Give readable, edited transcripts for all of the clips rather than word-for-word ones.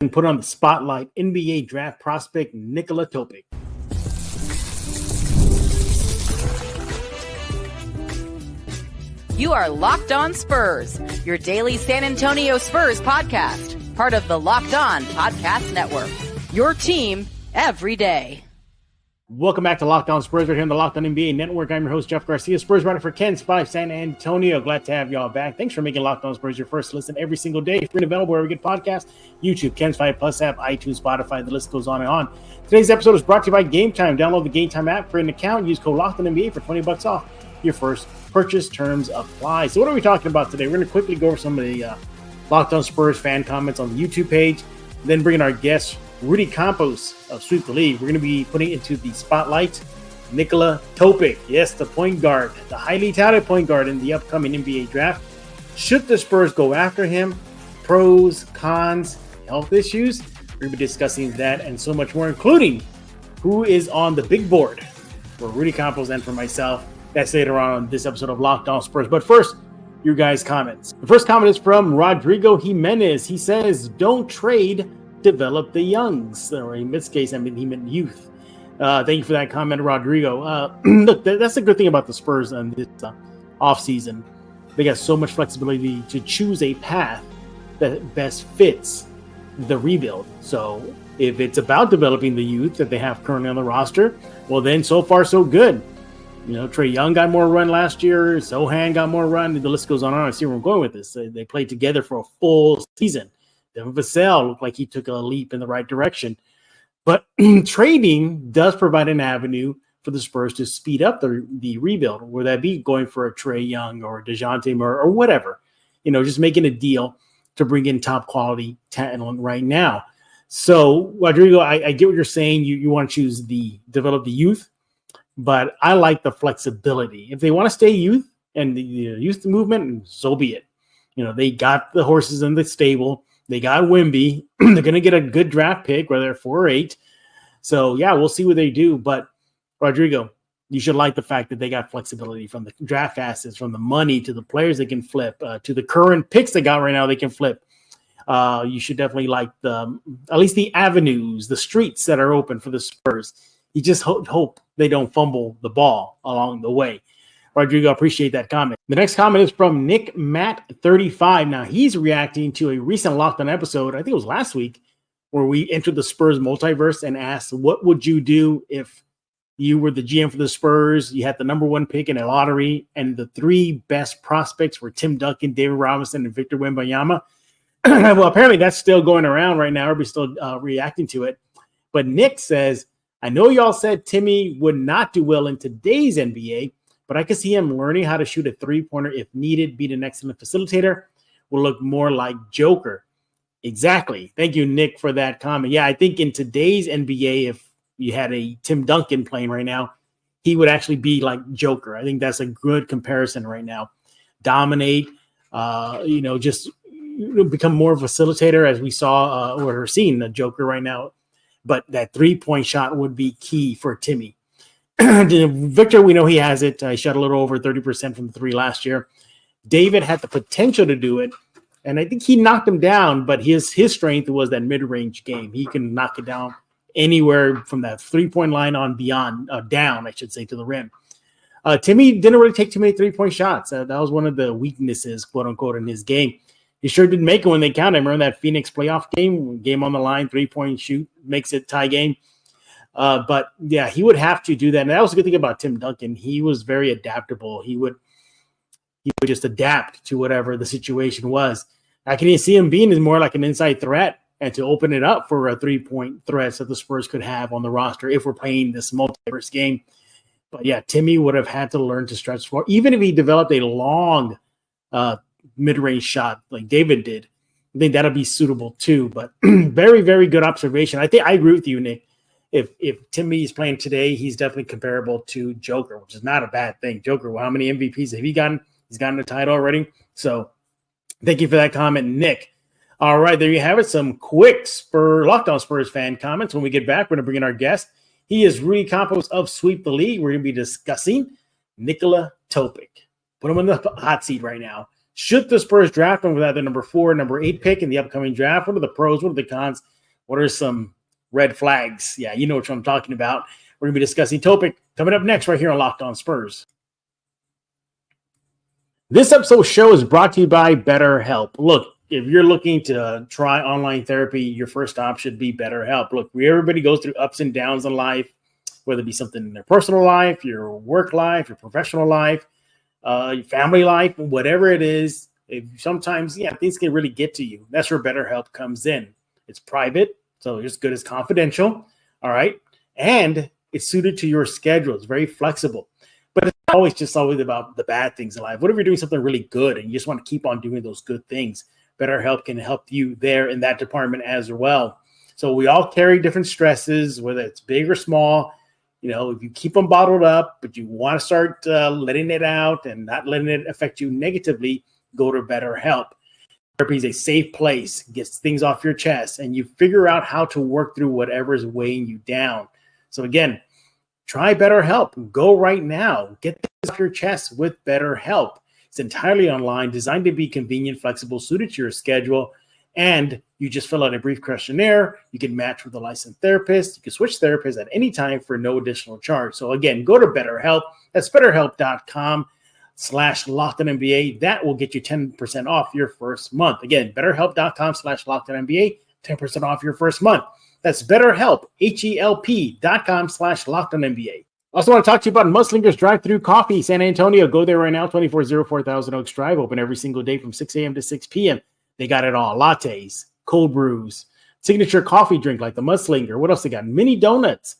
and put on the spotlight NBA draft prospect Nikola Topic. You are Locked On Spurs, your daily San Antonio Spurs podcast, part of the Locked On Podcast Network, your team every day. Welcome back to Locked On Spurs right here on the Locked On NBA Network. I'm your host, Jeff Garcia, Spurs writer for Ken's 5 San Antonio. Glad to have y'all back. Thanks for making Locked On Spurs your first listen every single day. Free and available wherever we get podcasts, YouTube, Ken's 5 Plus app, iTunes, Spotify, the list goes on and on. Today's episode is brought to you by Game Time. Download the Game Time app, create an account, use code Locked On NBA for $20 off your first purchase. Terms apply. So what are we talking about today? We're going to quickly go over some of the Locked On Spurs fan comments on the YouTube page, then bring in our guest, Rudy Campos of Sweep the League. We're going to be putting into the spotlight Nikola Topic. Yes, the point guard, the highly touted point guard in the upcoming NBA draft. Should the Spurs go after him? Pros, cons, health issues? We're going to be discussing that and so much more, including who is on the big board for Rudy Campos and for myself. That's later on this episode of Locked On Spurs. But first, your guys' comments. The first comment is from Rodrigo Jimenez. He says, don't trade, develop the youngs. Or in this case, I mean, he meant youth. Thank you for that comment, Rodrigo. Look, that's the good thing about the Spurs on this offseason. They got so much flexibility to choose a path that best fits the rebuild. So if it's about developing the youth that they have currently on the roster, well, then so far so good. You know, Trae Young got more run last year. Sohan got more run. The list goes on and on. I see where I'm going with this. They played together for a full season. Devin Vassell looked like he took a leap in the right direction. But trading does provide an avenue for the Spurs to speed up the rebuild. Whether that be going for a Trae Young or DeJounte Murray or whatever. You know, just making a deal to bring in top quality talent right now. So, Rodrigo, I get what you're saying. You want to develop the youth. But I like the flexibility. If they want to stay youth and the youth movement, so be it. You know, they got the horses in the stable. They got Wemby. They're going to get a good draft pick, whether they're 4 or 8. So, yeah, we'll see what they do. But, Rodrigo, you should like the fact that they got flexibility from the draft assets, from the money to the players they can flip, to the current picks they got right now they can flip. You should definitely like at least the avenues, the streets that are open for the Spurs. You just hope they don't fumble the ball along the way. Rodrigo, appreciate that comment. The next comment is from Nick Matt 35. Now, he's reacting to a recent Locked On episode, I think it was last week, where we entered the Spurs multiverse and asked, what would you do if you were the GM for the Spurs? You had the number 1 pick in a lottery, and the 3 best prospects were Tim Duncan, David Robinson, and Victor Wembanyama. Well, apparently that's still going around right now. Everybody's still reacting to it. But Nick says, I know y'all said Timmy would not do well in today's NBA, but I could see him learning how to shoot a three-pointer if needed, be an excellent facilitator, will look more like Joker. Exactly. Thank you, Nick, for that comment. Yeah, I think in today's NBA, if you had a Tim Duncan playing right now, he would actually be like Joker. I think that's a good comparison right now. Dominate, just become more of a facilitator as we saw or are seeing the Joker right now. But that three-point shot would be key for Timmy. Victor, we know he has it. He shot a little over 30% from the 3 last year. David had the potential to do it, and I think he knocked him down, but his strength was that mid-range game. He can knock it down anywhere from that three-point line on beyond, down, I should say, to the rim. Timmy didn't really take too many three-point shots. That was one of the weaknesses, quote-unquote, in his game. He sure didn't make it when they counted. Remember that Phoenix playoff game on the line, 3-point shoot, makes it tie game. But, yeah, he would have to do that. And that was a good thing about Tim Duncan. He was very adaptable. He would just adapt to whatever the situation was. I can see him being more like an inside threat and to open it up for a three-point threat that the Spurs could have on the roster if we're playing this multiverse game. But, yeah, Timmy would have had to learn to stretch the floor. Even if he developed a long mid-range shot like David did, I think that'll be suitable too. But very, very good observation. I think I agree with you, Nick. If Timmy is playing today, he's definitely comparable to Joker, which is not a bad thing. Joker, well, how many MVPs have he gotten? He's gotten a title already. So thank you for that comment, Nick. All right, there you have it. Some quick Locked On Spurs fan comments. When we get back, we're going to bring in our guest. He is Rudy Campos of Sweep the League. We're going to be discussing Nikola Topic. Put him in the hot seat right now. Should the Spurs draft him with either number 4 or number 8 pick in the upcoming draft? What are the pros? What are the cons? What are some red flags? Yeah, you know what I'm talking about. We're going to be discussing Topic coming up next right here on Locked On Spurs. This episode show is brought to you by BetterHelp. Look, if you're looking to try online therapy, your first stop should be BetterHelp. Look, everybody goes through ups and downs in life, whether it be something in their personal life, your work life, your professional life, your family life, whatever it is. Sometimes, things can really get to you. That's where BetterHelp comes in. It's private, so it's good as confidential, all right? And it's suited to your schedule. It's very flexible. But it's always about the bad things in life. What if you're doing something really good and you just want to keep on doing those good things? BetterHelp can help you there in that department as well. So we all carry different stresses, whether it's big or small. If you keep them bottled up, but you want to start letting it out and not letting it affect you negatively, go to BetterHelp. Therapy is a safe place, gets things off your chest, and you figure out how to work through whatever is weighing you down. So again, try BetterHelp. Go right now. Get this off your chest with BetterHelp. It's entirely online, designed to be convenient, flexible, suited to your schedule. And you just fill out a brief questionnaire. You can match with a licensed therapist. You can switch therapists at any time for no additional charge. So again, go to BetterHelp. That's BetterHelp.com/LockedOnNBA. That will get you 10% off your first month. Again, BetterHelp.com/LockedOnNBA, 10% off your first month. That's BetterHelp, HELP.com/LockedOnNBA. Also want to talk to you about Mudslinger's Drive-Thru Coffee, San Antonio. Go there right now, 2404 Thousand Oaks Drive, open every single day from 6 a.m. to 6 p.m. They got it all. Lattes, cold brews, signature coffee drink like the Mudslinger. What else they got? Mini donuts,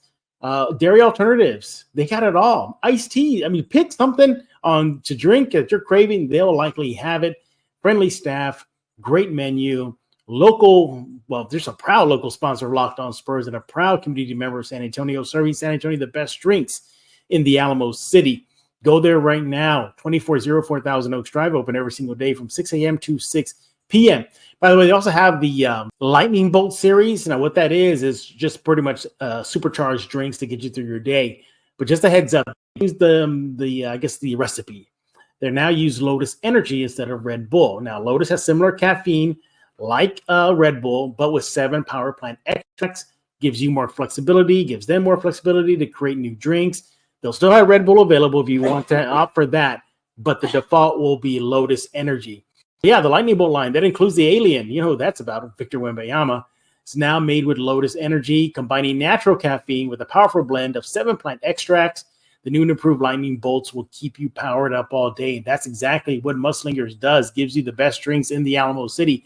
dairy alternatives. They got it all. Iced tea. Pick something to drink that you're craving. They'll likely have it. Friendly staff, great menu. There's a proud local sponsor of Locked On Spurs and a proud community member of San Antonio, serving San Antonio the best drinks in the Alamo City. Go there right now, 2404 Thousand Oaks Drive, open every single day from 6 a.m. to 6 p.m. By the way, they also have the Lightning Bolt series. Now, what that is just pretty much supercharged drinks to get you through your day. But just a heads up, use the recipe. They now use Lotus Energy instead of Red Bull. Now, Lotus has similar caffeine like Red Bull, but with 7 power plant extracts, gives you more flexibility, gives them more flexibility to create new drinks. They'll still have Red Bull available if you want to opt for that, but the default will be Lotus Energy. Yeah, the Lightning Bolt line, that includes the Alien. You know who that's about, Victor Wembanyama. It's now made with Lotus Energy, combining natural caffeine with a powerful blend of 7 plant extracts. The new and improved Lightning Bolts will keep you powered up all day. That's exactly what Mudslingers does, gives you the best drinks in the Alamo City.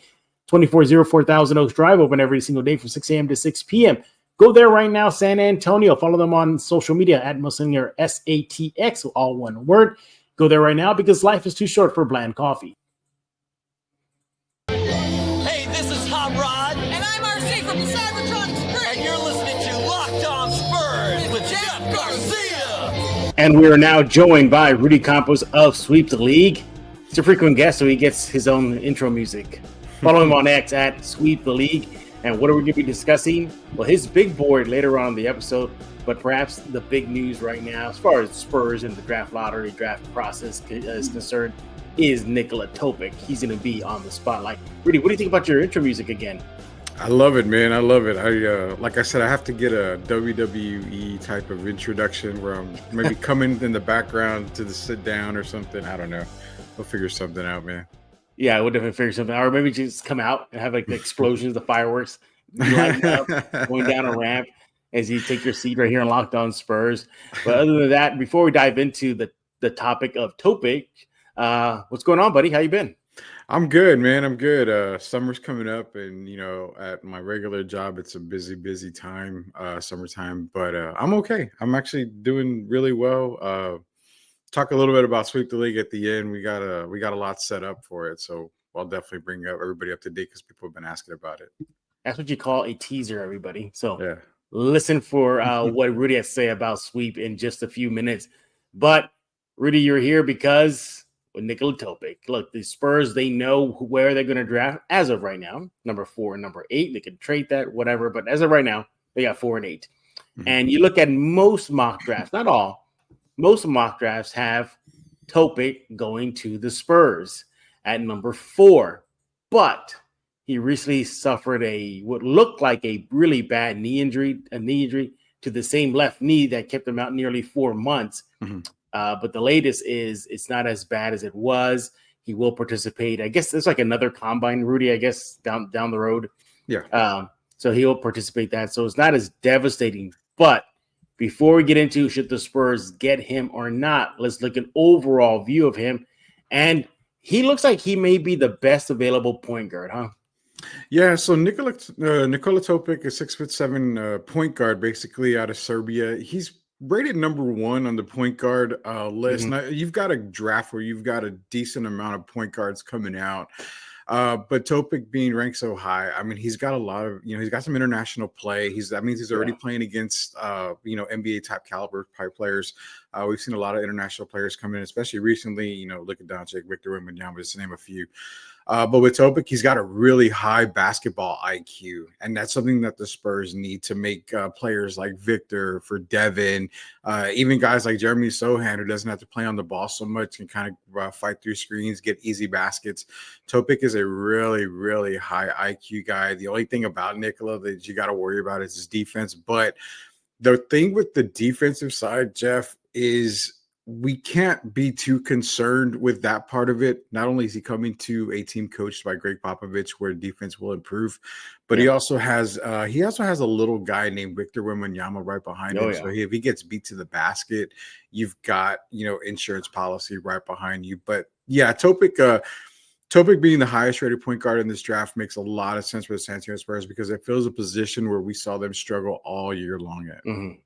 2404 Thousand Oaks Drive, open every single day from 6 a.m. to 6 p.m. Go there right now, San Antonio. Follow them on social media at Mudslinger, SATX, all one word. Go there right now because life is too short for bland coffee. Hey, this is Hot Rod. And I'm RC from Cybertron Springs. And you're listening to Locked On Spurs with Jeff Garcia. And we are now joined by Rudy Campos of Sweep the League. He's a frequent guest, so he gets his own intro music. Follow him on X at Sweep the League. And what are we going to be discussing? Well, his big board later on in the episode, but perhaps the big news right now, as far as Spurs and the draft lottery draft process is concerned, is Nikola Topic. He's going to be on the spotlight. Rudy, what do you think about your intro music again? I love it, man. I love it. Like I said, I have to get a WWE type of introduction where I'm maybe coming in the background to the sit down or something. I don't know. We'll figure something out, man. Yeah, we'll definitely figure something out. Or maybe just come out and have like the explosions, the fireworks lighting up, going down a ramp as you take your seat right here on Locked On Spurs. But other than that, before we dive into the topic of Topic, what's going on, buddy? How you been? I'm good, man. I'm good. Summer's coming up, and at my regular job, it's a busy time, summertime. But I'm okay. I'm actually doing really well. Talk a little bit about Sweep the League at the end. We got a lot set up for it, so I'll definitely bring everybody up to date because people have been asking about it. That's what you call a teaser, everybody. So yeah, listen for what Rudy has to say about Sweep in just a few minutes. But Rudy, you're here because with Nikola Topic. Look, the Spurs, they know where they're going to draft as of right now, number 4 and number 8. They can trade that, whatever. But as of right now, they got 4 and 8. Mm-hmm. And you look at most mock drafts, not all, most mock drafts have Topic going to the Spurs. at number 4. But he recently suffered what looked like a really bad knee injury to the same left knee that kept him out nearly 4 months. Mm-hmm. But the latest is it's not as bad as it was. He will participate. I guess there's like another combine, Rudy, I guess, down the road. Yeah. So he'll participate that. So it's not as devastating. But before we get into should the Spurs get him or not, let's look at an overall view of him. And he looks like he may be the best available point guard, huh? Yeah, so Nikola Topic, a 6'7" point guard, basically out of Serbia. He's rated number 1 on the point guard list. Now, you've got a draft where you've got a decent amount of point guards coming out. But Topic being ranked so high, I mean, he's got a lot of, he's got some international play. That means he's already playing against, NBA type caliber type players. We've seen a lot of international players come in, especially recently, Luka Doncic, Victor Wembanyama, just to name a few. But with Topic, he's got a really high basketball IQ, and that's something that the Spurs need to make players like Victor, for Devin, even guys like Jeremy Sohan, who doesn't have to play on the ball so much, can kind of fight through screens, get easy baskets. Topic is a really, really high IQ guy. The only thing about Nikola that you got to worry about is his defense. But the thing with the defensive side, Jeff, is we can't be too concerned with that part of it. Not only is he coming to a team coached by Greg Popovich, where defense will improve, but he also has a little guy named Victor Wembanyama right behind him. So if he gets beat to the basket, you've got insurance policy right behind you. But yeah, Topic being the highest rated point guard in this draft makes a lot of sense for the San Antonio Spurs, because it fills a position where we saw them struggle all year long at. Mm-hmm.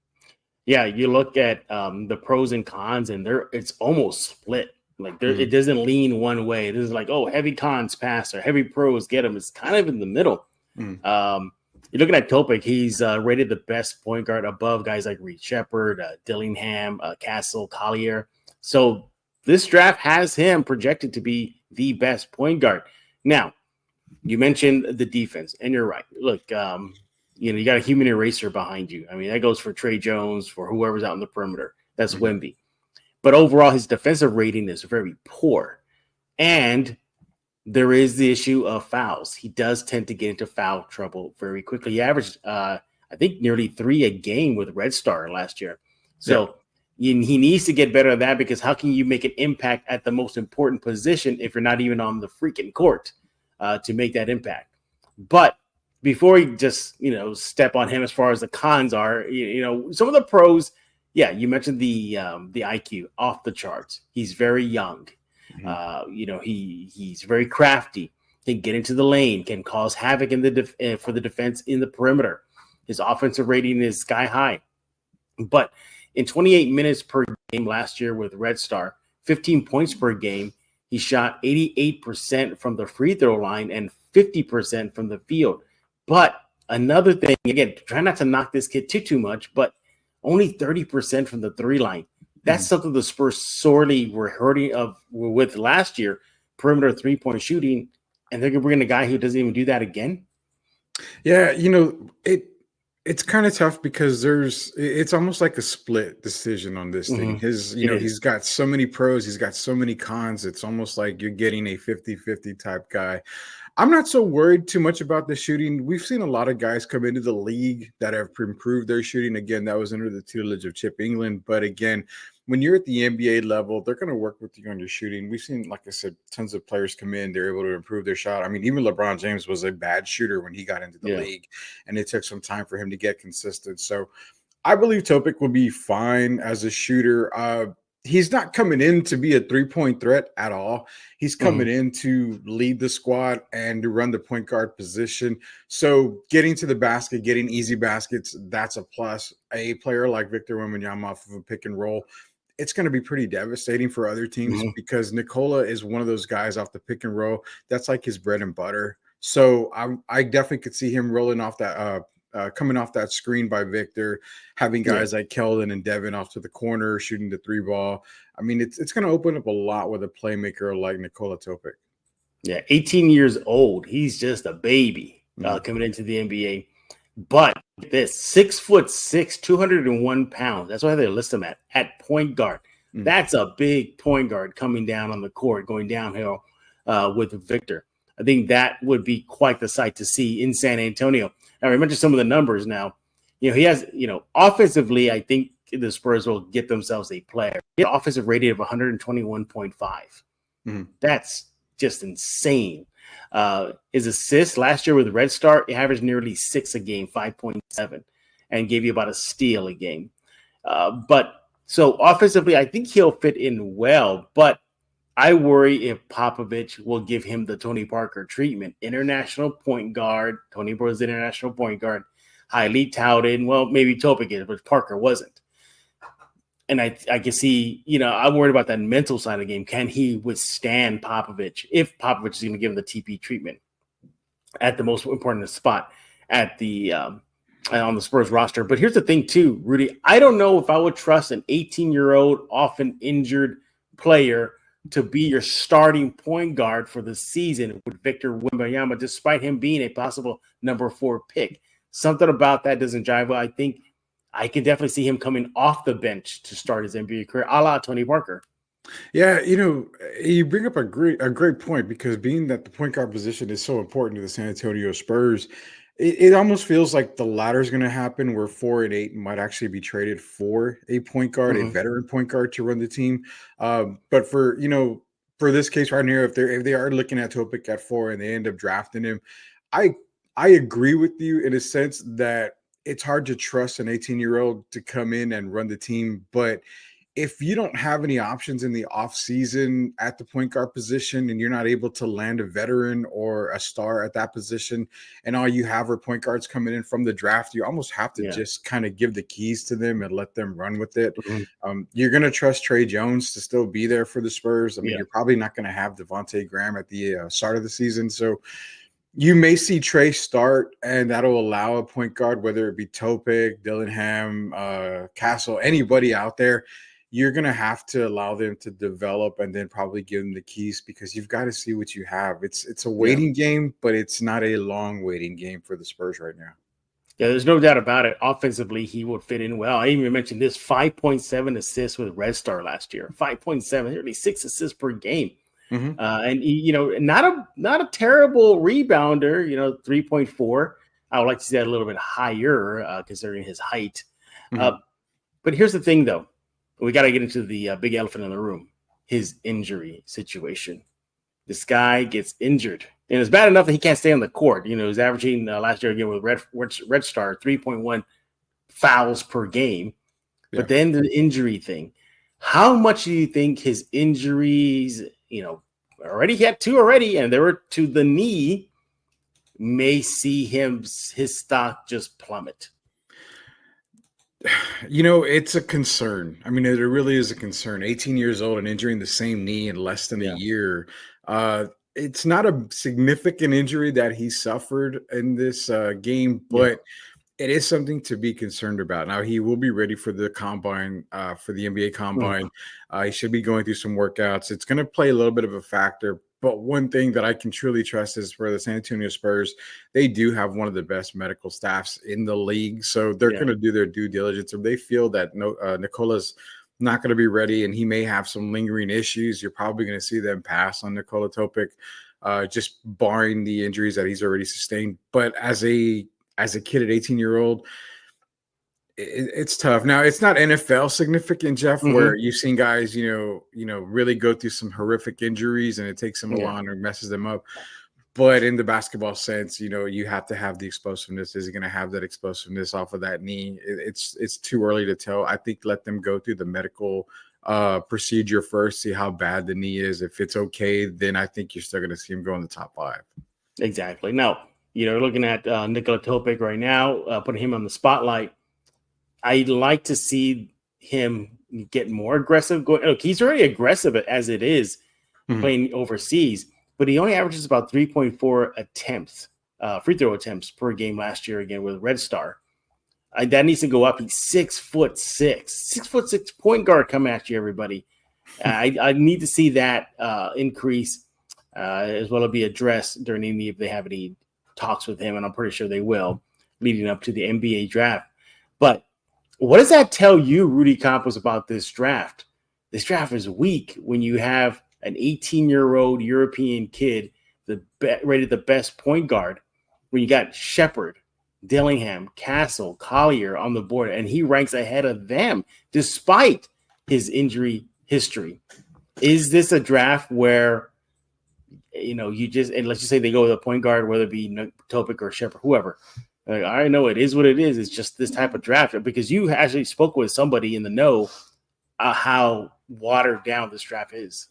Yeah, you look at the pros and cons, and it's almost split. Like it doesn't lean one way. It isn't like, heavy cons pass or heavy pros get him. It's kind of in the middle. You're looking at Topic. He's rated the best point guard above guys like Reed Shepherd, Dillingham, Castle, Collier. So this draft has him projected to be the best point guard. Now, you mentioned the defense, and you're right. Look, you got a human eraser behind you. I mean, that goes for Trey Jones, for whoever's out in the perimeter. That's Wemby. But overall, his defensive rating is very poor. And there is the issue of fouls. He does tend to get into foul trouble very quickly. He averaged, I think, nearly 3 a game with Red Star last year. So he needs to get better at that, because how can you make an impact at the most important position if you're not even on the freaking court to make that impact? But before we just, step on him as far as the cons are, some of the pros, you mentioned the IQ off the charts. He's very young. He's very crafty, can get into the lane, can cause havoc for the defense in the perimeter. His offensive rating is sky high. But in 28 minutes per game last year with Red Star, 15 points per game, he shot 88% from the free throw line and 50% from the field. But another thing, again, try not to knock this kid too much, but only 30% from the 3 line. That's something the Spurs sorely were hurting with last year, perimeter 3-point shooting, and they're going to bring in a guy who doesn't even do that again. Yeah, it's kind of tough, because it's almost like a split decision on this thing. He's got so many pros, he's got so many cons. It's almost like you're getting a 50-50 type guy. I'm not so worried too much about the shooting. We've seen a lot of guys come into the league that have improved their shooting. Again, that was under the tutelage of Chip England. But again, when you're at the NBA level, they're going to work with you on your shooting. We've seen, like I said, tons of players come in. They're able to improve their shot. I mean, even LeBron James was a bad shooter when he got into the league, and it took some time for him to get consistent. So I believe Topic will be fine as a shooter. He's not coming in to be a 3-point threat at all. He's coming in to lead the squad and to run the point guard position. So getting to the basket, getting easy baskets, that's a plus. A player like Victor Wembanyama off of a pick and roll, it's going to be pretty devastating for other teams, because Nikola is one of those guys off the pick and roll. That's like his bread and butter. So I definitely could see him rolling off that coming off that screen by Victor, having guys like Keldon and Devin off to the corner, shooting the 3 ball. I mean, it's going to open up a lot with a playmaker like Nikola Topic. Yeah, 18 years old. He's just a baby coming into the NBA. But this 6'6", 201 pounds. That's why they list him at point guard. That's a big point guard coming down on the court, going downhill. with Victor. I think that would be quite the sight to see in San Antonio. Now, I mentioned some of the numbers now. He has, offensively, I think the Spurs will get themselves a player. He had an offensive rating of 121.5. Mm-hmm. That's just insane. His assists last year with Red Star, he averaged nearly 6 a game, 5.7, and gave you about a steal a game. So offensively, I think he'll fit in well, but I worry if Popovich will give him the Tony Parker treatment. International point guard, Tony Parker's international point guard, highly touted. Well, maybe Topic is, but Parker wasn't. And I can see, I'm worried about that mental side of the game. Can he withstand Popovich if Popovich is going to give him the TP treatment at the most important spot at the on the Spurs roster? But here's the thing, too, Rudy. I don't know if I would trust an 18-year-old, often injured player to be your starting point guard for the season with Victor Wembanyama, despite him being a possible number 4 pick. Something about that doesn't jive well. I think I can definitely see him coming off the bench to start his NBA career, a la Tony Parker. Yeah, you bring up a great point, because being that the point guard position is so important to the San Antonio Spurs, it almost feels like the latter is going to happen, where 4 and 8 might actually be traded for a point guard, a veteran point guard to run the team. But for this case right here, if they are looking at Topic at 4 and they end up drafting him, I agree with you in a sense that it's hard to trust an 18-year-old to come in and run the team. But if you don't have any options in the offseason at the point guard position, and you're not able to land a veteran or a star at that position, and all you have are point guards coming in from the draft, you almost have to just kind of give the keys to them and let them run with it. You're going to trust Trey Jones to still be there for the Spurs. I mean, you're probably not going to have Devontae Graham at the start of the season. So you may see Trey start, and that'll allow a point guard, whether it be Topic, Dillingham, Castle, anybody out there. You're going to have to allow them to develop and then probably give them the keys, because you've got to see what you have. It's a waiting game, but it's not a long waiting game for the Spurs right now. Yeah, there's no doubt about it. Offensively, he would fit in well. I even mentioned this 5.7 assists with Red Star last year. 5.7, nearly 6 assists per game. And not a terrible rebounder, 3.4. I would like to see that a little bit higher considering his height. But here's the thing, though. We got to get into the big elephant in the room, his injury situation. This guy gets injured, and it's bad enough that he can't stay on the court. He was averaging last year again with Red Star 3.1 fouls per game. Yeah. But then the injury thing. How much do you think his injuries, already he had 2 already, and they were to the knee, may see his stock just plummet? It's a concern. I mean, it really is a concern. 18 years old and injuring the same knee in less than a year. It's not a significant injury that he suffered in this game, but it is something to be concerned about. Now, he will be ready for the combine, for the NBA combine. He should be going through some workouts. It's going to play a little bit of a factor. But one thing that I can truly trust is for the San Antonio Spurs, they do have one of the best medical staffs in the league. So they're going to do their due diligence. If they feel that Nikola's not going to be ready and he may have some lingering issues, you're probably going to see them pass on Nikola Topic, just barring the injuries that he's already sustained. But as a kid at 18-year-old, it's tough. Now, it's not NFL significant, Jeff, where you've seen guys, really go through some horrific injuries and it takes them a while or messes them up. But in the basketball sense, you have to have the explosiveness. Is he going to have that explosiveness off of that knee? It's too early to tell. I think let them go through the medical procedure first, see how bad the knee is. If it's okay, then I think you're still going to see him go in the top 5. Exactly. Now, looking at Nikola Topic right now, putting him on the spotlight, I'd like to see him get more aggressive. Look, he's already aggressive as it is playing overseas, but he only averages about 3.4 attempts, free throw attempts per game last year, again with Red Star. That needs to go up. He's 6'6", 6'6" point guard coming at you, everybody. I need to see that increase as well as be addressed during any, if they have any talks with him, and I'm pretty sure they will, leading up to the NBA draft. But what does that tell you, Rudy Campos, about this draft? This draft is weak when you have an 18-year-old European kid, rated the best point guard, when you got Shepherd, Dillingham, Castle, Collier on the board, and he ranks ahead of them despite his injury history. Is this a draft where, and let's just say they go with a point guard, whether it be Topic or Shepherd, whoever. Like, I know it is what it is. It's just this type of draft, because you actually spoke with somebody in the know how watered down this draft is.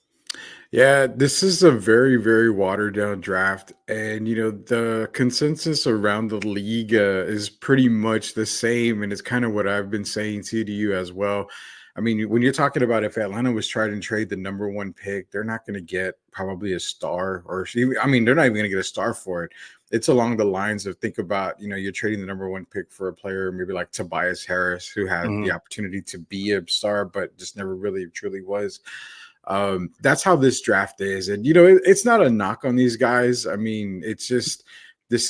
Yeah, this is a very, very watered down draft. And, the consensus around the league is pretty much the same. And it's kind of what I've been saying to you as well. I mean, when you're talking about if Atlanta was trying to trade the number one pick, they're not going to get probably a star, they're not even going to get a star for it. It's along the lines of, think about, you're trading the number one pick for a player, maybe like Tobias Harris, who had the opportunity to be a star, but just never really truly was. That's how this draft is. And, it's not a knock on these guys. I mean, this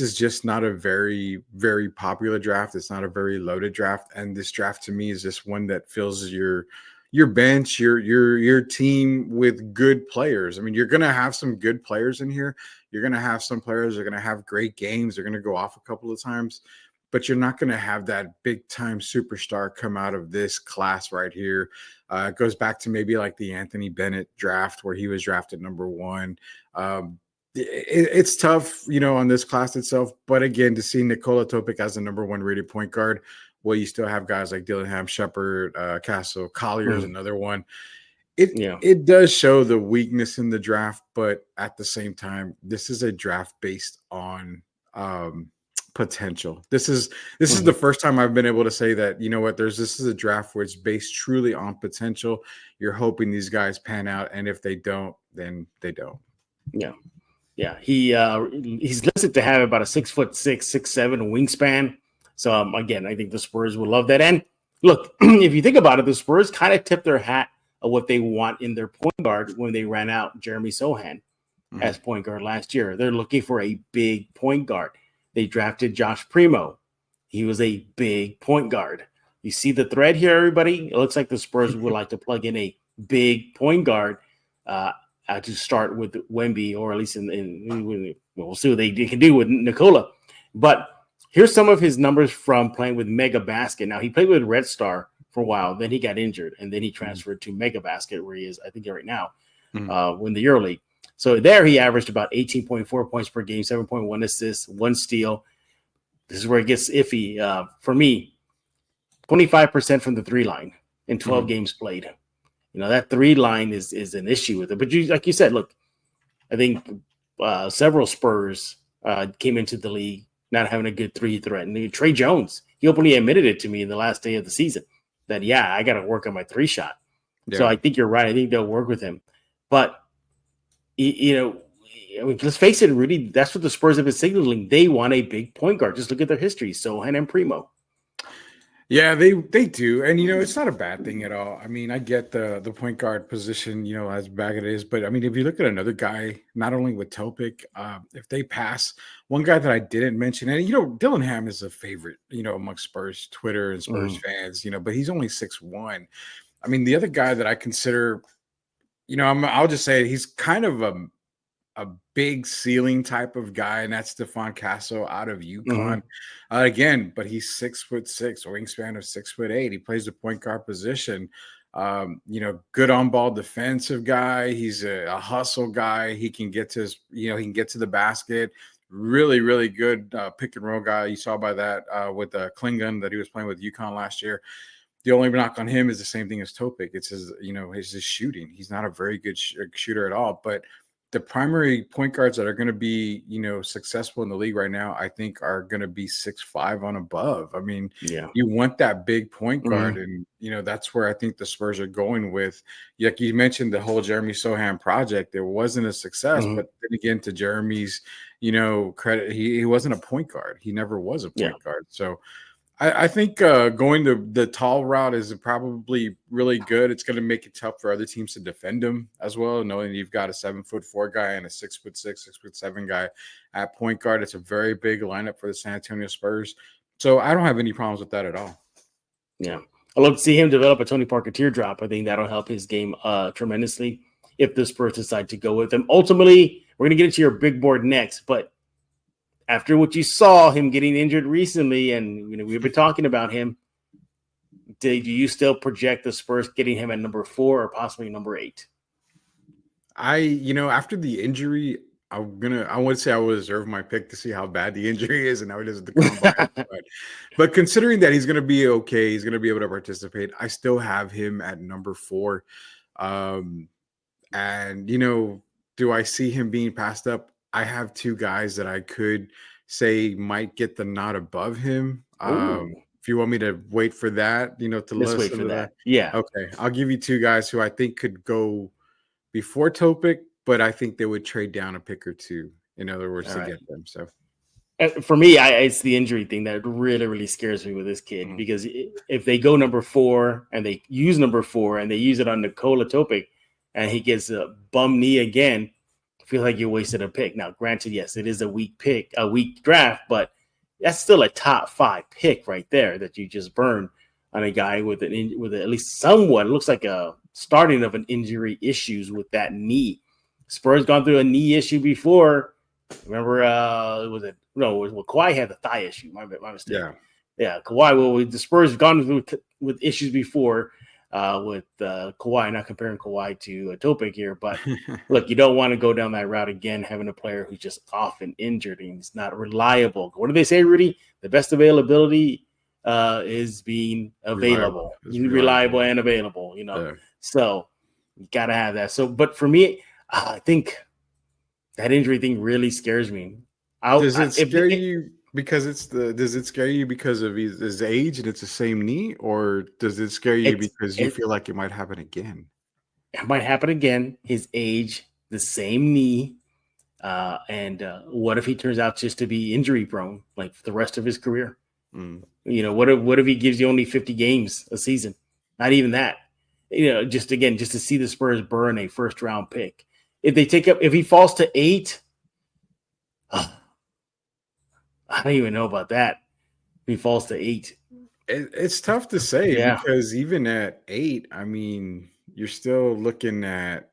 is just not a very, very popular draft. It's not a very loaded draft. And this draft to me is just one that fills your bench, your team with good players. I mean, you're going to have some good players in here. You're going to have some players that are going to have great games. They're going to go off a couple of times, but you're not going to have that big time superstar come out of this class right here. It goes back to maybe like the Anthony Bennett draft where he was drafted number one. It's tough, on this class itself. But again, to see Nikola Topic as the number one rated point guard, well, you still have guys like Dillingham, Shepherd, Castle, Collier is another one. It does show the weakness in the draft, but at the same time, this is a draft based on potential. This is the first time I've been able to say that, this is a draft where it's based truly on potential. You're hoping these guys pan out, and if they don't, then they don't. Yeah. He's listed to have about a 6'6", 6'7" wingspan. So again, I think the Spurs would love that. And look, if you think about it, the Spurs kind of tipped their hat of what they want in their point guard when they ran out Jeremy Sohan as point guard last year. They're looking for a big point guard. They drafted Josh Primo. He was a big point guard. You see the thread here, everybody? It looks like the Spurs would like to plug in a big point guard to start with Wemby, or at least we'll see what they can do with Nikola. But here's some of his numbers from playing with Mega Basket. Now, he played with Red Star for a while. Then he got injured, and then he transferred to Mega Basket, where he is, I think, right now, in the EuroLeague. So there he averaged about 18.4 points per game, 7.1 assists, 1 steal. This is where it gets iffy for me. 25% from the 3 line in 12 games played. That 3 line is an issue with it. But like you said, look, I think several Spurs came into the league not having a good 3 threat. And Trey Jones, he openly admitted it to me in the last day of the season that, I got to work on my 3 shot. Yeah. So I think you're right. I think they'll work with him. But, let's face it, Rudy, that's what the Spurs have been signaling. They want a big point guard. Just look at their history. Sohan and Primo. Yeah, they do. And, it's not a bad thing at all. I mean, I get the point guard position, as bad as it is. But, I mean, if you look at another guy, not only with Topic, if they pass, one guy that I didn't mention, and, Dillingham is a favorite, amongst Spurs Twitter and Spurs fans, but he's only 6'1". I mean, the other guy that I consider, I'll just say he's kind of a big ceiling type of guy, and that's Stephon Castle out of UConn. Again, but he's 6'6", wingspan of 6'8". He plays the point guard position. Good on ball defensive guy. He's a hustle guy. He can get to he can get to the basket. Really, really good pick and roll guy. You saw by that with Klingon that he was playing with UConn last year. The only knock on him is the same thing as Topic. It's his shooting. He's not a very good shooter at all, but the primary point guards that are going to be, successful in the league right now, I think are going to be 6'5" on above. I mean, you want that big point guard. And, that's where I think the Spurs are going with, like you mentioned, the whole Jeremy Sohan project. It wasn't a success, but then again, to Jeremy's, credit, he wasn't a point guard. He never was a point guard. So I think going the tall route is probably really good. It's going to make it tough for other teams to defend him as well, knowing you've got a 7'4" guy and a 6'6", 6'7" guy at point guard. It's a very big lineup for the San Antonio Spurs. So I don't have any problems with that at all. Yeah. I'd love to see him develop a Tony Parker teardrop. I think that'll help his game tremendously. if the Spurs decide to go with him. Ultimately, we're going to get into your big board next, but after what you saw him getting injured recently, and we've been talking about him, do you still project the Spurs getting him at number 4 or possibly number 8? After the injury, I would say I will reserve my pick to see how bad the injury is and how it is at the combine. but considering that he's going to be okay, he's going to be able to participate, I still have him at number 4. And do I see him being passed up? I have 2 guys that I could say might get the nod above him. If you want me to wait for that, to Let's wait for that. Yeah. Okay. I'll give you 2 guys who I think could go before Topic, but I think they would trade down a pick or 2, in other words, to get them. So for me, it's the injury thing that really, really scares me with this kid, because if they go number 4 and they use number 4 and they use it on Nikola Topic and he gets a bum knee again, I feel like you wasted a pick. Now, granted, yes, it is a weak draft, but that's still a top 5 pick right there that you just burned on a guy with at least somewhat, it looks like a starting of an injury issues with that knee. Spurs gone through a knee issue before. Remember, Kawhi had the thigh issue. My mistake. Yeah, Kawhi. Well, the Spurs have gone through with issues before with Kawhi. Not comparing Kawhi to Topic here, but look, you don't want to go down that route again, having a player who's just often injured and he's not reliable. What do they say, Rudy? The best availability is being available, reliable and available. So you got to have that. So, but for me, I think that injury thing really scares me. Does it scare you because of his age and it's the same knee, or does it scare you because you feel like it might happen again? It might happen again. His age, the same knee, and what if he turns out just to be injury prone like for the rest of his career? What if he gives you only 50 games a season? Not even that. Just to see the Spurs burn a first round pick. If he falls to 8, I don't even know about that. If he falls to 8, it's tough to say because even at 8, I mean, you're still looking at,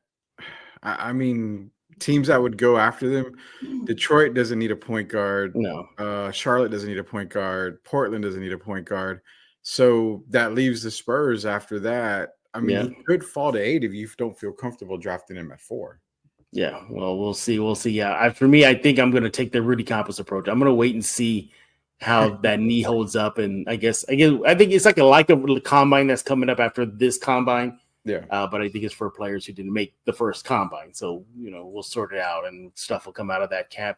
teams that would go after them. Detroit doesn't need a point guard. No. Charlotte doesn't need a point guard. Portland doesn't need a point guard. So that leaves the Spurs after that. He could fall to 8 if you don't feel comfortable drafting him at 4. Yeah, well, we'll see. Yeah, for me, I think I'm going to take the Rudy Campos approach. I'm going to wait and see how that knee holds up, and I think it's like a combine that's coming up after this combine. Yeah, but I think it's for players who didn't make the first combine. So we'll sort it out, and stuff will come out of that camp.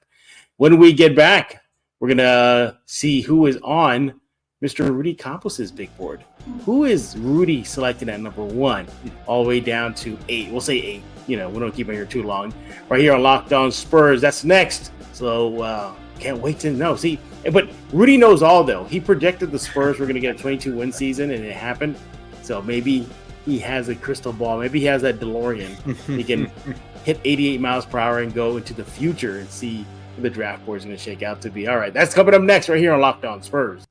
When we get back, we're gonna see who is on Mr. Rudy Campos' big board. Who is Rudy selected at number 1 all the way down to 8? We'll say 8. We don't keep it here too long. Right here on Locked On Spurs. That's next. So can't wait to know. See, but Rudy knows all, though. He projected the Spurs were going to get a 22-win season, and it happened. So maybe he has a crystal ball. Maybe he has that DeLorean. He can hit 88 miles per hour and go into the future and see what the draft board is going to shake out to be. All right, that's coming up next right here on Locked On Spurs.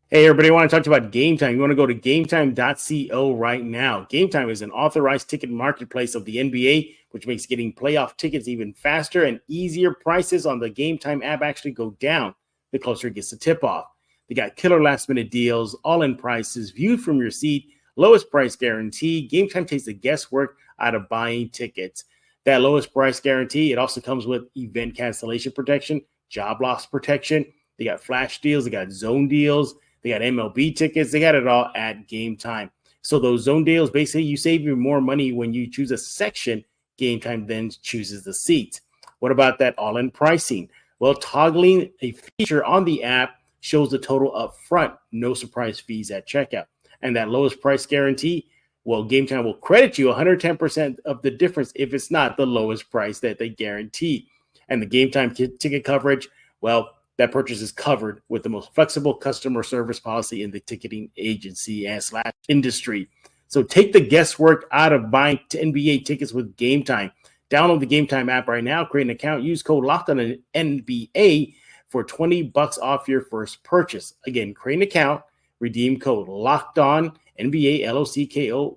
Hey, everybody, I want to talk to you about Game Time. You want to go to gametime.co right now. Game Time is an authorized ticket marketplace of the NBA, which makes getting playoff tickets even faster and easier. Prices on the Game Time app actually go down the closer it gets to tip-off. They got killer last-minute deals, all-in prices, viewed from your seat, lowest price guarantee. Game Time takes the guesswork out of buying tickets. That lowest price guarantee, it also comes with event cancellation protection, job loss protection. They got flash deals. They got zone deals. They got MLB tickets. They got it all at Game Time. So those zone deals, basically, you save you more money when you choose a section. Game Time then chooses the seats. What about that all-in pricing? Well, toggling a feature on the app shows the total up front. No surprise fees at checkout. And that lowest price guarantee, well, Game Time will credit you 110% of the difference if it's not the lowest price that they guarantee. And the Game Time ticket coverage, well, that purchase is covered with the most flexible customer service policy in the ticketing agency and / industry. So take the guesswork out of buying NBA tickets with Game Time. Download the Game Time app right now, create an account, use code LOCKEDONNBA for $20 off your first purchase. Again, create an account, redeem code LOCKEDON, NBA LOCKEDON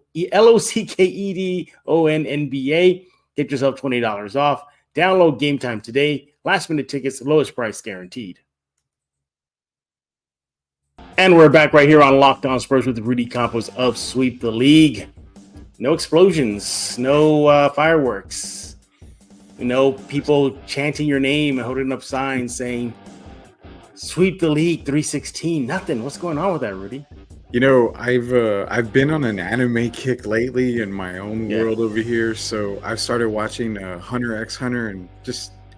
NBA. Get yourself $20 off. Download Game Time today. Last minute tickets, lowest price guaranteed. And we're back right here on Locked On Spurs with Rudy Campos of Sweep the League. No explosions, no fireworks, no people chanting your name and holding up signs saying "Sweep the League 316." Nothing. What's going on with that, Rudy? You know, I've been on an anime kick lately in my own world over here. So I've started watching Hunter x Hunter, and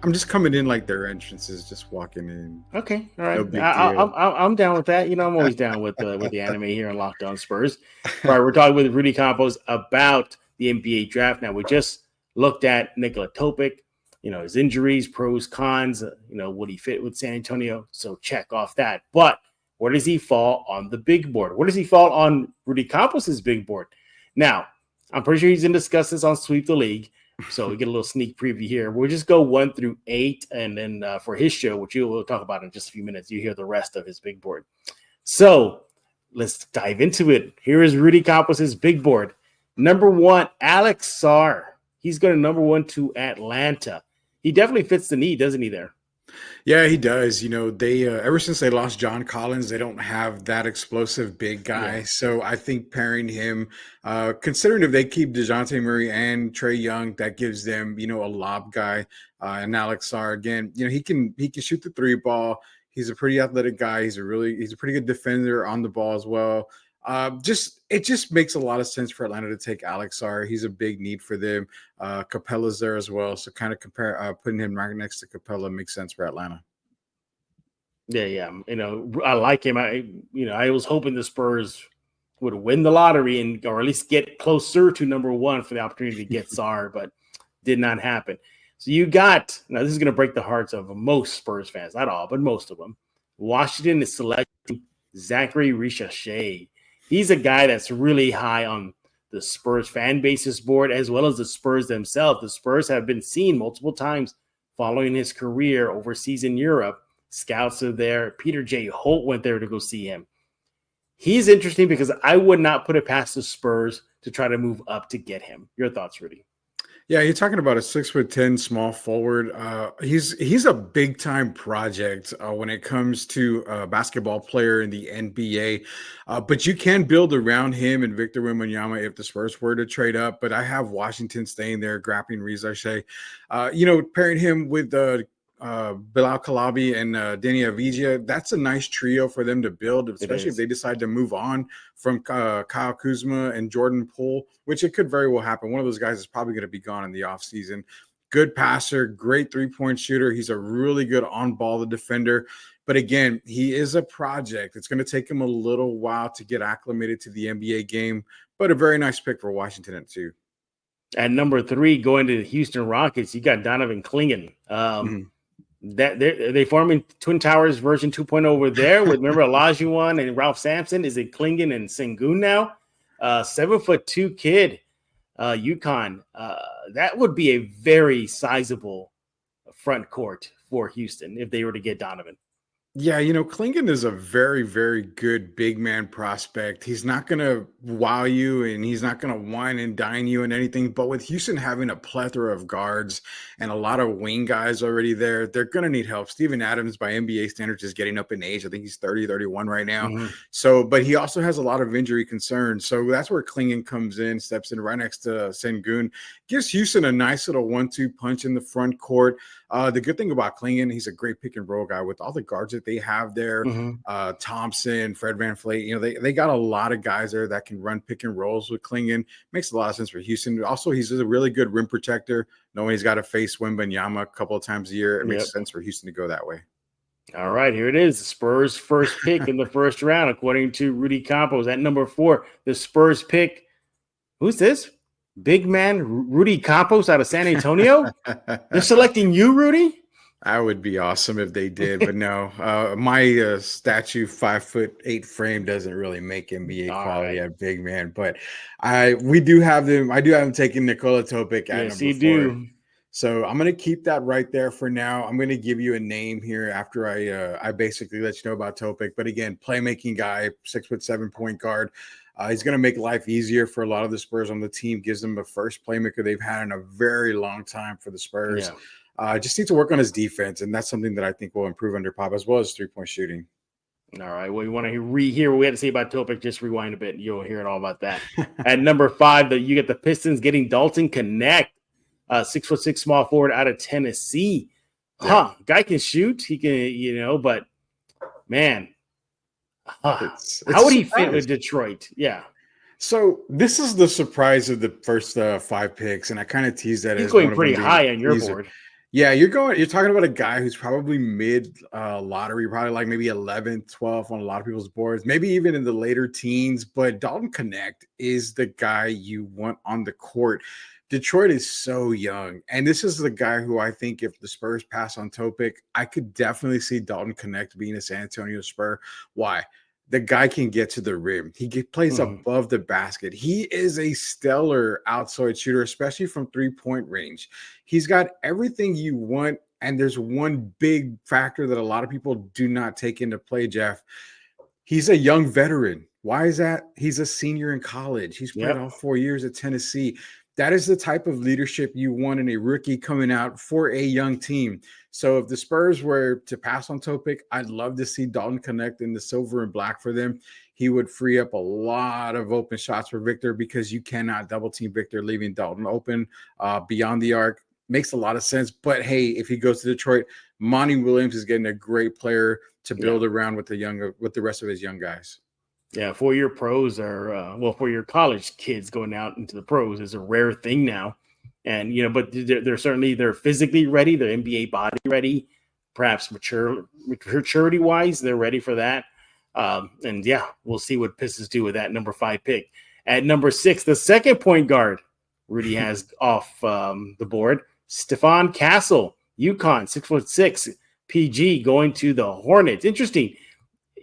I'm just coming in like their entrances, just walking in. Okay, all right. No big I'm down with that. You know, I'm always down with the anime here on Locked On Spurs. All right, we're talking with Rudy Campos about the NBA draft. Now, we just looked at Nikola Topic. You know, his injuries, pros, cons. You know, would he fit with San Antonio? So check off that. But where does he fall on the big board? Where does he fall on Rudy Campos's big board? Now, I'm pretty sure he's going to discuss this on Sweep the League. So we get a little sneak preview here. We'll just go 1 through 8. And then for his show, which we'll talk about in just a few minutes, you hear the rest of his big board. So let's dive into it. Here is Rudy Campos's big board. Number 1, Alex Sarr. He's going to number 1 to Atlanta. He definitely fits the need, doesn't he, there? Yeah, he does. You know, they ever since they lost John Collins, they don't have that explosive big guy. Yeah. So I think pairing him, considering if they keep DeJounte Murray and Trae Young, that gives them, you know, a lob guy. And Alex Sarr, again, you know, he can shoot the 3 ball. He's a pretty athletic guy. He's a pretty good defender on the ball as well. It just makes a lot of sense for Atlanta to take Alex Sarr. He's a big need for them. Capella's there as well, so kind of putting him right next to Capella makes sense for Atlanta. Yeah. You know, I like him. I was hoping the Spurs would win the lottery or at least get closer to number 1 for the opportunity to get Sarr, but did not happen. So you got now. This is going to break the hearts of most Spurs fans, not all, but most of them. Washington is selecting Zachary Richardson. He's a guy that's really high on the Spurs fan base's board as well as the Spurs themselves. The Spurs have been seen multiple times following his career overseas in Europe. Scouts are there. Peter J. Holt went there to go see him. He's interesting because I would not put it past the Spurs to try to move up to get him. Your thoughts, Rudy? Yeah, you're talking about a 6'10" small forward. He's a big time project when it comes to a basketball player in the NBA. But you can build around him and Victor Wembanyama if the Spurs were to trade up. But I have Washington staying there, grabbing Rizarche. Pairing him with Bilal Kalabi and Danny Avdija, that's a nice trio for them to build, especially if they decide to move on from Kyle Kuzma and Jordan Poole, which it could very well happen. One of those guys is probably going to be gone in the offseason. Good passer, great 3-point shooter. He's a really good on-ball defender. But again, he is a project. It's going to take him a little while to get acclimated to the NBA game, but a very nice pick for Washington at 2. At number 3, going to the Houston Rockets, you got Donovan Clingan. That they forming Twin Towers version 2.0 over there with remember Olajuwon and Ralph Sampson. Is it Clingan and Sengun now? 7'2" kid, UConn. That would be a very sizable front court for Houston if they were to get Donovan. Yeah, Clingan is a very, very good big man prospect. He's not going to wow you and he's not going to wine and dine you and anything. But with Houston having a plethora of guards and a lot of wing guys already there, they're going to need help. Steven Adams, by NBA standards, is getting up in age. I think he's 30, 31 right now. Mm-hmm. So, but he also has a lot of injury concerns. So that's where Clingan comes in, steps in right next to Sengun. Gives Houston a nice little 1-2 punch in the front court. The good thing about Clingan, he's a great pick and roll guy with all the guards that they have there. Mm-hmm. Thompson, Fred VanVleet, they got a lot of guys there that can run pick and rolls with Clingan. Makes a lot of sense for Houston. Also, he's a really good rim protector. Knowing he's got to face Wembanyama a couple of times a year, it makes sense for Houston to go that way. All right, here it is. The Spurs' first pick in the first round, according to Rudy Campos. At number 4, the Spurs pick. Who's this? Big man Rudy Campos out of San Antonio? They're selecting you, Rudy? That would be awesome if they did, but no. My statue 5'8" frame doesn't really make NBA quality at big man. But I do have him taking Nikola Topic at number 4. You do. So I'm going to keep that right there for now. I'm going to give you a name here after I basically let you know about Topic. But again, playmaking guy, 6'7" point guard. He's going to make life easier for a lot of the Spurs on the team. Gives them the first playmaker they've had in a very long time for the Spurs. Just needs to work on his defense, and that's something that I think will improve under Pop, as well as 3-point shooting. All right. Well, you want to hear what we had to say about Topic? Just rewind a bit. You'll hear it all about that. At number 5, you get the Pistons getting Dalton Connect. 6'6" small forward out of Tennessee. Guy can shoot. He can, but man, how would he fit with Detroit? Yeah. So this is the surprise of the first 5 picks, and I kind of teased that. He's going pretty high on your board. Yeah, you're talking about a guy who's probably mid lottery, probably like maybe 11th, 12th on a lot of people's boards, maybe even in the later teens. But Dalton Connect is the guy you want on the court. Detroit is so young, and this is the guy who I think if the Spurs pass on Topic, I could definitely see Dalton Connect being a San Antonio Spur. Why? The guy can get to the rim. He plays above the basket. He is a stellar outside shooter, especially from 3-point range. He's got everything you want, and there's one big factor that a lot of people do not take into play, Jeff. He's a young veteran. Why is that? He's a senior in college. He's played all 4 years at Tennessee. That is the type of leadership you want in a rookie coming out for a young team. So if the Spurs were to pass on Topic, I'd love to see Dalton Connect in the silver and black for them. He would free up a lot of open shots for Victor because you cannot double team Victor, leaving Dalton open beyond the arc. Makes a lot of sense. But hey, if he goes to Detroit, Monty Williams is getting a great player to build around with the rest of his young guys. Yeah, 4-year pros are 4-year college kids going out into the pros is a rare thing now, and but they're physically ready, they're NBA body ready, perhaps maturity wise, they're ready for that. And we'll see what Pistons do with that number 5 pick. At number 6, the second point guard Rudy has off the board, Stephon Castle, UConn, 6'6", PG, going to the Hornets. Interesting.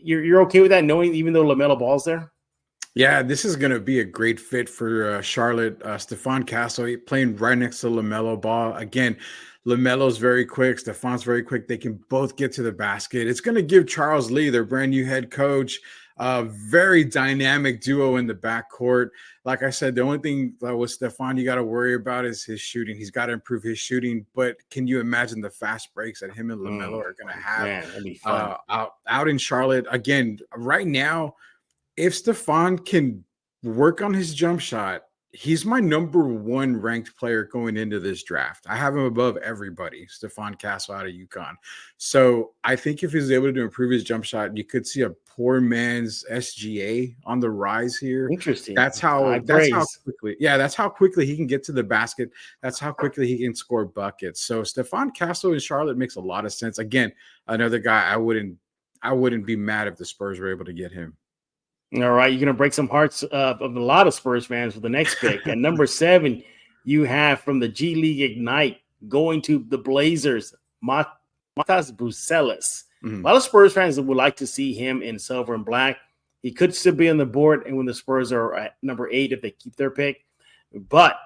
You're okay with that, knowing even though LaMelo Ball's there? Yeah, this is going to be a great fit for Charlotte. Stephon Castle playing right next to LaMelo Ball. Again, LaMelo's very quick. Stephon's very quick. They can both get to the basket. It's going to give Charles Lee, their brand new head coach, a very dynamic duo in the backcourt. Like I said, the only thing with Stephon you got to worry about is his shooting. He's got to improve his shooting. But can you imagine the fast breaks that him and LaMelo are going to have that'd be fun. out in Charlotte? Again, right now, if Stephon can work on his jump shot, he's my number 1 ranked player going into this draft. I have him above everybody, Stephon Castle out of UConn. So I think if he's able to improve his jump shot, you could see a poor man's SGA on the rise here. Interesting. That's how quickly he can get to the basket. That's how quickly he can score buckets. So Stephon Castle in Charlotte makes a lot of sense. Again, another guy I wouldn't be mad if the Spurs were able to get him. All right, you're going to break some hearts of a lot of Spurs fans with the next pick. At number 7, you have from the G League Ignite going to the Blazers, Matas Bucelis. A lot of Spurs fans would like to see him in silver and black. He could still be on the board, and when the Spurs are at number 8, if they keep their pick. But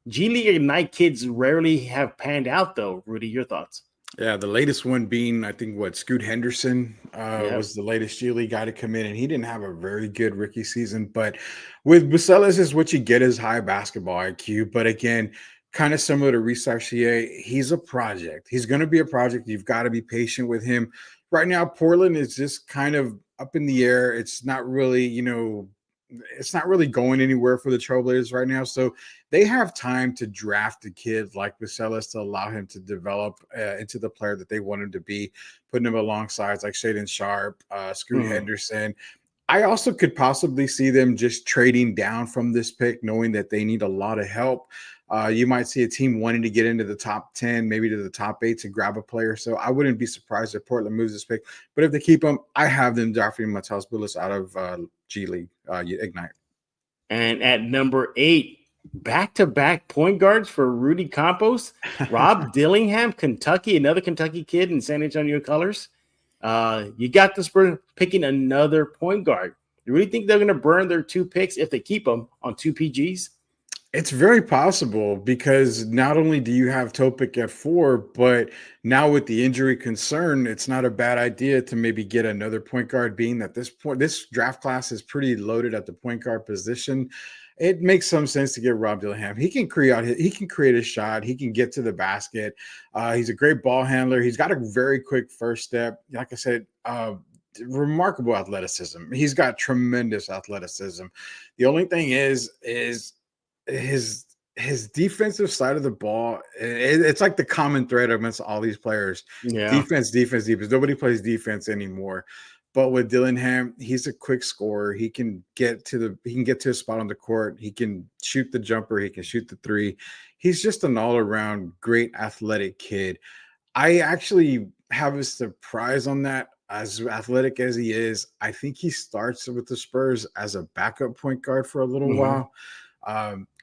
G League Ignite kids rarely have panned out, though. Rudy, your thoughts? Yeah, the latest one being, I think, Scoot Henderson was the latest G League guy to come in, and he didn't have a very good rookie season. But with Bucelis, is what you get is high basketball IQ. But again, kind of similar to Reece Arcier, he's a project. He's going to be a project. You've got to be patient with him. Right now, Portland is just kind of up in the air. It's not really, it's not really going anywhere for the Trailblazers right now. So they have time to draft a kid like Bucelis to allow him to develop into the player that they want him to be, putting him alongside like Shaedon Sharpe, Scoot Henderson. I also could possibly see them just trading down from this pick, knowing that they need a lot of help. You might see a team wanting to get into the top 10, maybe to the top 8 to grab a player. So I wouldn't be surprised if Portland moves this pick. But if they keep him, I have them drafting Matas Bucelis out of G League Ignite. And at number 8, back-to-back point guards for Rudy Campos, Rob Dillingham, Kentucky, another Kentucky kid in San Antonio colors. You got the Spurs picking another point guard. You really think they're going to burn their 2 picks if they keep them on 2 PGs? It's very possible because not only do you have Topic at 4, but now with the injury concern, it's not a bad idea to maybe get another point guard, being that this draft class is pretty loaded at the point guard position. It makes some sense to get Rob Dillingham. He can create a shot. He can get to the basket. He's a great ball handler. He's got a very quick first step. Like I said, remarkable athleticism. He's got tremendous athleticism. The only thing is his defensive side of the ball. It's like the common thread amongst all these players. Yeah. Defense. Nobody plays defense anymore. But with Dillingham, he's a quick scorer. He can get to a spot on the court. He can shoot the jumper. He can shoot the three. He's just an all-around great athletic kid. I actually have a surprise on that. As athletic as he is, I think he starts with the Spurs as a backup point guard for a little while.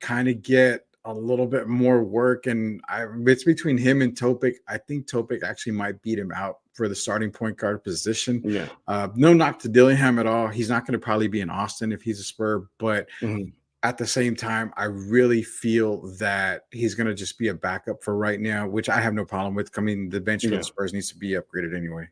Kind of get a little bit more work, and it's between him and Topic. I think Topic actually might beat him out for the starting point guard position. Yeah. No knock to Dillingham at all. He's not going to probably be in Austin if he's a Spur, but at the same time, I really feel that he's going to just be a backup for right now, which I have no problem with. Coming the bench for the Spurs needs to be upgraded anyway.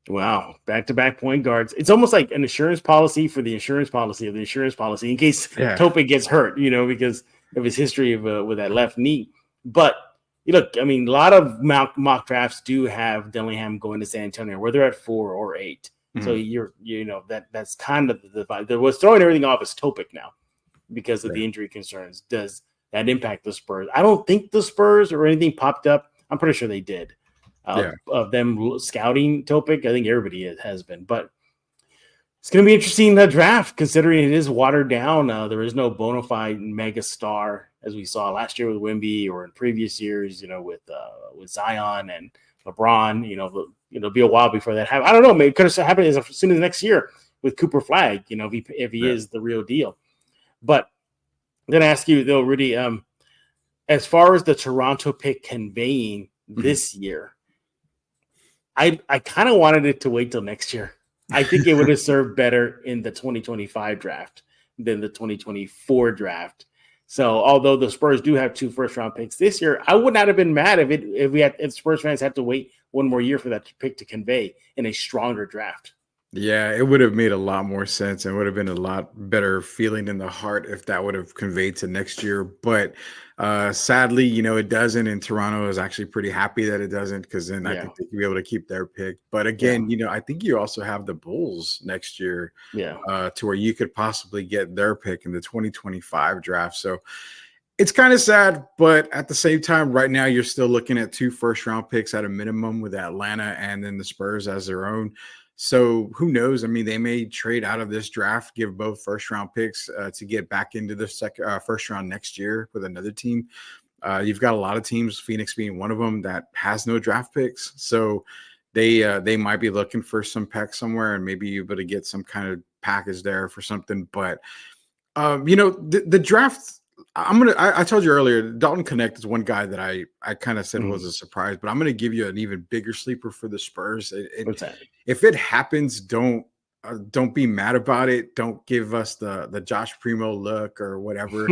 Wow, back-to-back point guards. It's almost like an insurance policy for the insurance policy of the insurance policy in case Topic gets hurt, because of his history of with that left knee. But look, I mean, a lot of mock drafts do have Dillingham going to San Antonio, whether at 4 or 8. So that's kind of the vibe. There was throwing everything off as Topic now because of the injury concerns. Does that impact the Spurs? I don't think the Spurs or anything popped up. I'm pretty sure they did. Of them scouting Topic. I think everybody has been, but it's going to be interesting draft considering it is watered down. There is no bona fide mega star as we saw last year with Wemby or in previous years, with Zion and LeBron. It'll be a while before that happens. I don't know. Maybe it could have happened as soon as next year with Cooper Flag. If he is the real deal. But I'm going to ask you though, Rudy, as far as the Toronto pick conveying this year. I kind of wanted it to wait till next year. I think it would have served better in the 2025 draft than the 2024 draft. So, although the Spurs do have 2 first-round picks this year, I would not have been mad if Spurs fans had to wait one more year for that pick to convey in a stronger draft. Yeah, it would have made a lot more sense and would have been a lot better feeling in the heart if that would have conveyed to next year. But sadly, it doesn't. And Toronto is actually pretty happy that it doesn't, because then I think they'd be able to keep their pick. But again, I think you also have the Bulls next year to where you could possibly get their pick in the 2025 draft. So it's kind of sad, but at the same time, right now, you're still looking at 2 first-round picks at a minimum with Atlanta and then the Spurs as their own. So who knows? I mean, they may trade out of this draft, give both first-round picks to get back into the first round next year with another team. You've got a lot of teams, Phoenix being one of them, that has no draft picks. So they might be looking for some picks somewhere and maybe able to get some kind of package there for something. But, the draft – I told you earlier, Dalton Connect is one guy that I kind of said was a surprise, but I'm going to give you an even bigger sleeper for the Spurs. If it happens, don't be mad about it. Don't give us the Josh Primo look or whatever.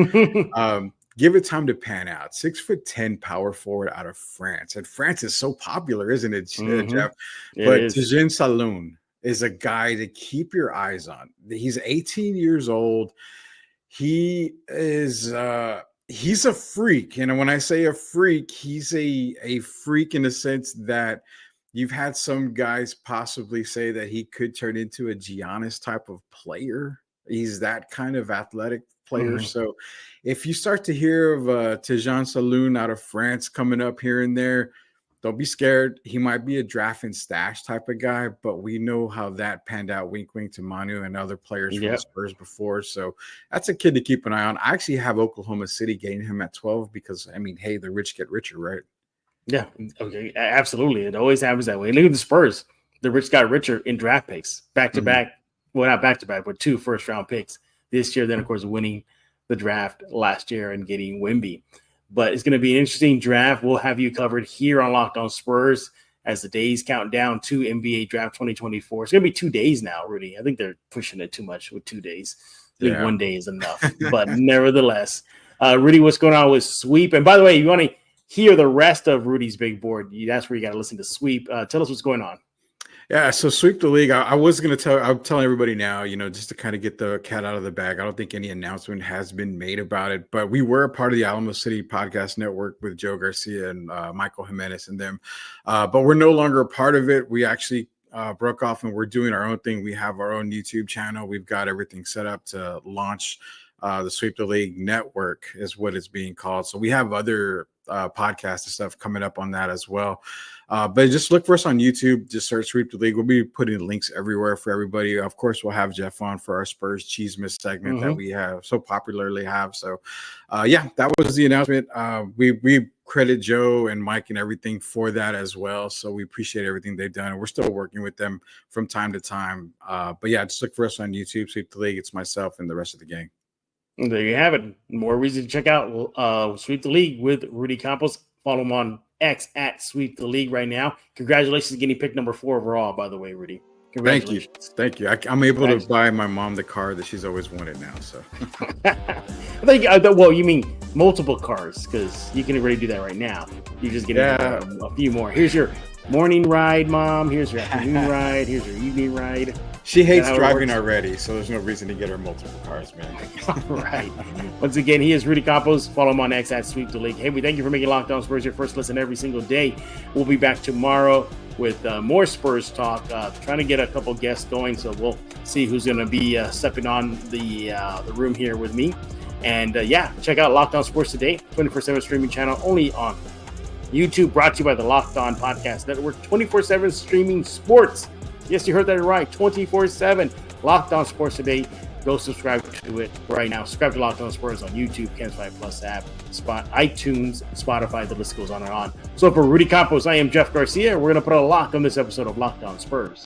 Give it time to pan out. 6'10" power forward out of France. And France is so popular, isn't it, Jeff? But Tijane Saloon is a guy to keep your eyes on. He's 18 years old. He is he's a freak. When I say a freak, he's a freak in the sense that you've had some guys possibly say that he could turn into a Giannis type of player. He's that kind of athletic player. So if you start to hear of Tijane Saloon out of France coming up here and there, don't be scared. He might be a draft and stash type of guy, but we know how that panned out, wink, wink to Manu and other players from the Spurs before. So that's a kid to keep an eye on. I actually have Oklahoma City getting him at 12 because, the rich get richer, right? Yeah, okay, absolutely. It always happens that way. Look at the Spurs. The rich got richer in draft picks, back-to-back. Well, not back-to-back, but 2 first-round picks this year. Then, of course, winning the draft last year and getting Wemby. But it's going to be an interesting draft. We'll have you covered here on Locked On Spurs as the days count down to NBA Draft 2024. It's going to be 2 days now, Rudy. I think they're pushing it too much with 2 days. I think 1 day is enough. But nevertheless, Rudy, what's going on with Sweep? And by the way, you want to hear the rest of Rudy's big board, that's where you got to listen to Sweep. Tell us what's going on. Yeah, so Sweep the League. I'm telling everybody now, just to kind of get the cat out of the bag. I don't think any announcement has been made about it, but we were a part of the Alamo City Podcast Network with Joe Garcia and Michael Jimenez and them. But we're no longer a part of it. We actually broke off and we're doing our own thing. We have our own YouTube channel. We've got everything set up to launch the Sweep the League Network is what it's being called. So we have other podcasts and stuff coming up on that as well. But just look for us on YouTube. Just search Sweep the League. We'll be putting links everywhere for everybody. Of course, we'll have Jeff on for our Spurs Cheesemas segment that we have so popularly have. So, that was the announcement. We credit Joe and Mike and everything for that as well. So we appreciate everything they've done, and we're still working with them from time to time. But just look for us on YouTube, Sweep the League. It's myself and the rest of the gang. And there you have it. More reason to check out Sweep the League with Rudy Campos. Follow him on X at Sweep the League right now. Congratulations getting picked number 4 overall, by the way, Rudy. Congratulations. Thank you. I'm able to buy my mom the car that she's always wanted now. So I think, you mean multiple cars, because you can already do that right now. You just get a few more. Here's your morning ride, Mom. Here's your afternoon ride. Here's your evening ride. She hates driving already, so there's no reason to get her multiple cars, man. All right. Once again, he is Rudy Campos. Follow him on X at Sweep the League. Hey, we thank you for making Locked On Spurs your first listen every single day. We'll be back tomorrow with more Spurs talk, trying to get a couple guests going, so we'll see who's going to be stepping on the room here with me. And, check out Locked On Sports Today, 24/7 streaming channel only on YouTube, brought to you by the Locked On Podcast Network, 24/7 streaming sports. Yes, you heard that right, 24/7. Locked On Sports Today. Go subscribe to it right now. Subscribe to Locked On Spurs on YouTube, Cam's 5 Plus app, iTunes, Spotify. The list goes on and on. So for Rudy Campos, I am Jeff Garcia. We're going to put a lock on this episode of Locked On Spurs.